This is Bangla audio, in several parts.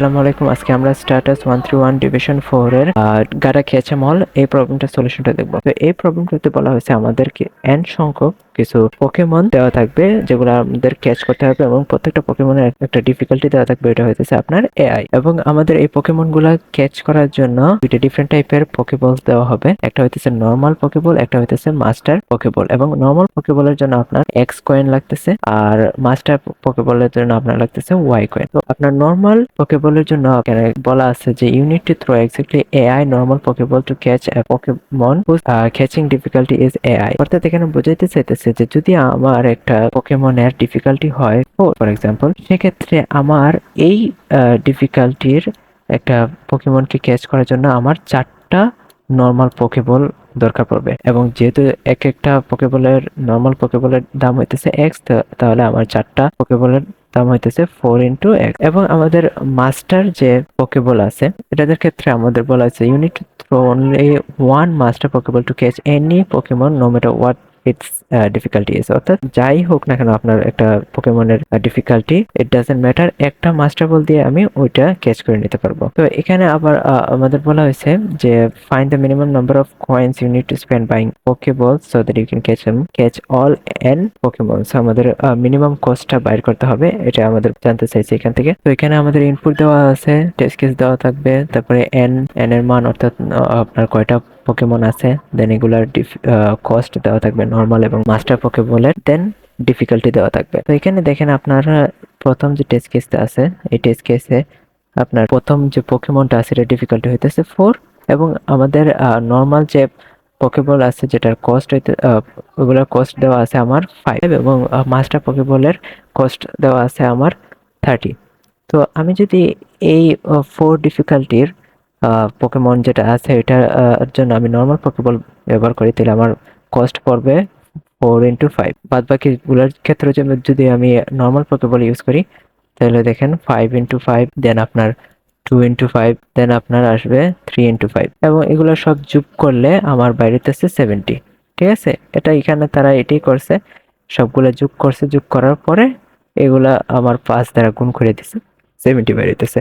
আসসালামু আলাইকুম। আজকে আমরা স্ট্যাটাস 131 ডিভিশন 4 এর গাটা খেয়েছে মল এই প্রবলেমটার সলিউশনটা দেখব। তো এই প্রবলেমটাতে বলা হয়েছে আমাদেরকে n সংখ্যক কিছু পোকেমন দেওয়া থাকবে যেগুলো আমাদের ক্যাচ করতে হবে এবং প্রত্যেকটা পোকেমনের একটা ডিফিকাল্টি দেওয়া থাকবে। এটা হইতেছে আপনার AI এবং আমাদের এই পোকেমন গুলা ক্যাচ করার জন্য দুইটা ডিফারেন্ট টাইপের পোকেবলস দেওয়া হবে। একটা হইতেছে নরমাল পোকেবল, একটা হইতেছে মাস্টার পোকেবল। এবং নরমাল পোকেবলের জন্য আপনার X কয়েন লাগতেছে আর মাস্টার পোকেবলের জন্য আপনার লাগতেছে Y কয়েন। তো আপনার নরমাল পোকেবলের জন্য এখানে বলা আছে যে you need to throw exactly AI normal pokeball to catch a Pokemon whose catching difficulty is AI। অর্থাৎ এখানে বোঝাইতে চাইতেছে যে যদি আমার একটা পোকেমনের ডিফিকাল্টি হয় ফর এক্সাম্পল, সেক্ষেত্রে আমার এই ডিফিকাল্টির একটা পোকেমনকে ক্যাচ করার জন্য আমার 4টা নরমাল পোকেবল দরকার পড়বে। এবং যেহেতু এক একটা পোকেবলের নরমাল পোকেবলের দাম হইতেছে এক্স, তাহলে আমার 4টা পোকেবলের দাম হইতেছে 4 × X। এবং আমাদের মাস্টার যে পোকেবল আছে এটাদের ক্ষেত্রে আমাদের বলা আছে you need throw only one master pokeball to catch any Pokemon no matter what its difficulty is. অর্থাৎ যাই হোক না কেন আপনার একটা পোকেমনের ডিফিকাল্টি, ইট ডাজেন্ট ম্যাটার, একটা মাস্টার বল দিয়ে আমি ওইটা ক্যাচ করে নিতে পারবো। তো এখানে আবার আমাদের বলা হয়েছে যে find the minimum number of coins you need to spend buying pokeballs so that you can catch all N Pokemons. আমাদের মিনিমাম কস্টটা বাইর করতে হবে, এটা আমাদের জানতে চাইছে এখান থেকে। তো এখানে আমাদের ইনপুট দেওয়া আছে, টেস্ট কেস দেওয়া থাকবে, তারপরে এন এর মান অর্থাৎ আপনার কয়টা পোকেমন আছে, দেন এগুলার কস্ট দেওয়া থাকবে নরমাল এবং মাস্টার পোকেবলের, দেন ডিফিকাল্টি দেওয়া থাকবে। তো এখানে দেখেন আপনারা প্রথম যে টেস্ট কেসটা আছে এই টেস্ট কেসে আপনার প্রথম যে পোকেমনটা আছে এটা ডিফিকাল্টি হইতেছে 4 এবং আমাদের নরমাল যে পোকেবল আছে যেটার কস্ট হইতে ওগুলোর কস্ট দেওয়া আছে আমার 5 এবং মাস্টার পোকেবলের কস্ট দেওয়া আছে আমার 30। তো আমি যদি এই 4 ডিফিকাল্টির পোকেমন যেটা আছে এটার জন্য আমি নর্মাল পোকেবল ব্যবহার করি, তাহলে আমার কস্ট পড়বে 4 × 5। বাদ বাকি গুলোর ক্ষেত্রে যদি আমি নর্মাল পোকেবল ইউজ করি তাহলে দেখেন 5 × 5, দেন আপনার 2 × 5, দেন আপনার আসবে 3 × 5 এবং এগুলো সব যোগ করলে আমার বাইরেতেছে 70। ঠিক আছে, এটা এখানে তারা এটাই করছে, সবগুলো যোগ করছে, যোগ করার পরে এগুলা আমার 5 দ্বারা গুণ করে দিছে, 70 বাইরেতেছে।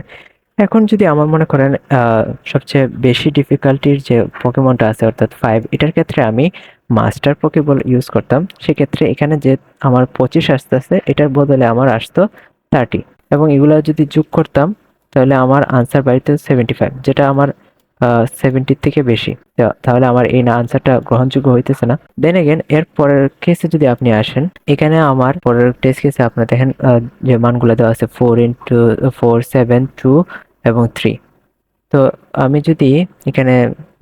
এখন যদি আমার মনে করেন সবচেয়ে বেশি ডিফিকাল্টির যে পোকেমনটা আছে অর্থাৎ 5, এটার ক্ষেত্রে আমি মাস্টার পোকেবল ইউজ করতাম, সেক্ষেত্রে এখানে যে আমার 25 আসতেছে এটার বদলে আমার আসতো 30 এবং এগুলা যদি যোগ করতাম তাহলে আমার আনসার বাড়িতে 75, যেটা আমার 70 থেকে বেশি। তাহলে আমার এই আনসারটা গ্রহণযোগ্য হইতেছে না। দেন এগেন এর পরের কেসে যদি আপনি আসেন, এখানে আমার পরের টেস্ট কেসে আপনার দেখেন যে মানগুলো দেওয়া আছে 4 × 4, 7, 2 এবং 3। তো আমি যদি এখানে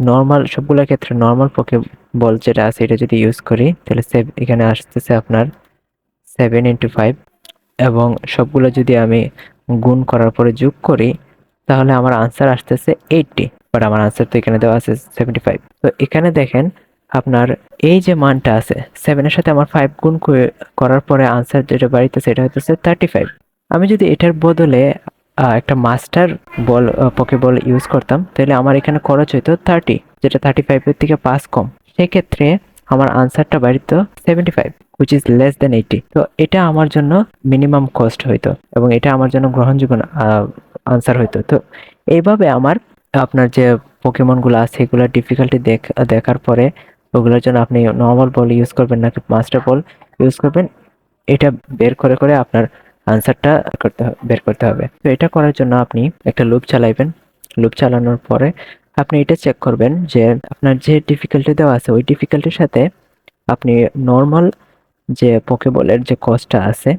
নর্মাল সবগুলোর ক্ষেত্রে নর্মাল পোকে বল যেটা আছে এটা যদি ইউজ করি তাহলে এখানে আসতেছে আপনার 7 × 5 এবং সবগুলো যদি আমি গুণ করার পরে যোগ করি তাহলে আমার আনসার আসতেছে 80, বাট আমার আনসার তো এখানে দেওয়া আছে 75। তো এখানে দেখেন আপনার এই যে মানটা আছে 7 এর সাথে আমার 5 গুণ করার পরে আনসার যেটা বাড়িতেছে এটা হচ্ছে 35। আমি যদি এটার বদলে একটা মাস্টার বল পোকেবল ইউজ করতাম তাহলে আমার এখানে খরচ হইতো 30, যেটা 35 এর থেকে 5 কম। সেক্ষেত্রে আমার আনসারটা বাড়িতো 75 which is less than 80। তো এটা আমার জন্য মিনিমাম কস্ট হইতো এবং এটা আমার জন্য গ্রহণযোগ্য আনসার হইতো। তো এইভাবে আমার আপনার যে পোকেমন গুলো আছে এগুলোর ডিফিকাল্টি দেখার পরে ওগুলোর জন্য আপনি নর্মাল বল ইউজ করবেন নাকি মাস্টার বল ইউজ করবেন, এটা বের করে করে আপনার আনসারটা বের করতে হবে। তো এটা করার জন্য আপনি একটা লুপ চালাইবেন, লুপ চালানোর পরে আপনি এটা চেক করবেন যে আপনার যে ডিফিকাল্টি দেওয়া আছে ওই ডিফিকাল্টির সাথে আপনি নর্মাল যে পোকেবলের যে কস্টটা আছে,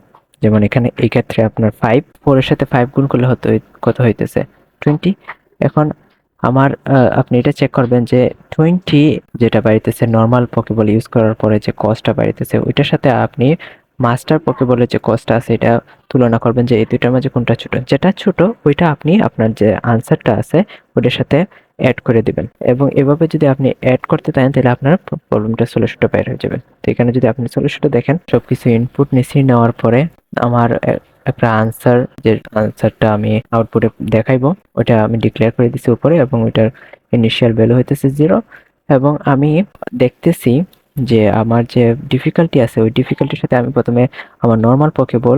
যেমন এখানে এই ক্ষেত্রে আপনার 4 এর সাথে 5 গুণ করলে কত হইতেছে 20। এখন আমার আপনি এটা চেক করবেন যে 20 যেটা বাড়িতেছে নর্মাল পোকেবল ইউজ করার পরে যে কস্টটা বাড়িতেছে ওইটার সাথে আপনি মাস্টার পোকেবলের যে কস্ট আছে এটা তুলনা করবেন যে এই দুইটার মাঝে কোনটা ছোট। যেটা ছোট ওইটা আপনি আপনার যে আনসারটা আছে ওটার সাথে অ্যাড করে দিবেন এবং এভাবে যদি আপনি অ্যাড করতে চান তাহলে আপনার প্রবলেমটা সলিউশনটা বের হয়ে যাবে। তো এখানে যদি আপনি সলিউশনটা দেখেন সবকিছু ইনপুট নিছি, নেওয়ার পরে আমার একটা আনসার, যে আনসারটা আমি আউটপুটে দেখাইবো ওটা আমি ডিক্লেয়ার করে দিছি উপরে এবং ওইটার ইনিশিয়াল ভ্যালু হইতেছে 0 এবং আমি দেখতেছি যে আমার যে ডিফিকাল্টি আছে ওই ডিফিকাল্টির সাথে আমি প্রথমে আমার নর্মাল পোকেবল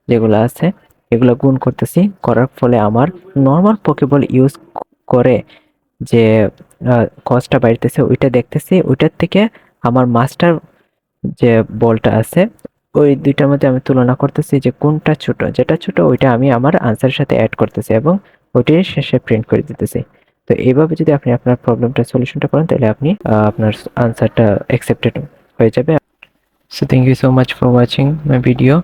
যেগুলো আছে এগুলো গুণ করতেছি, করার ফলে আমার নর্মাল পোকেবল ইউজ করে যে কস্টটা বাড়তেছে ওইটা দেখতেছি, ওইটার থেকে আমার মাস্টার যে বলটা আছে ওই দুইটার মধ্যে আমি তুলনা করতেছি যে কোনটা ছোট, যেটা ছোট ওইটা আমি আমার আনসারের সাথে অ্যাড করতেছি এবং ওইটাই শেষে প্রিন্ট করে দিতেছি। তো এইভাবে যদি আপনি আপনার প্রবলেমটা সলিউশনটা করেন তাহলে আপনি আপনার আনসারটা অ্যাকসেপ্টেড হয়ে যাবে। So thank you so much for watching my video.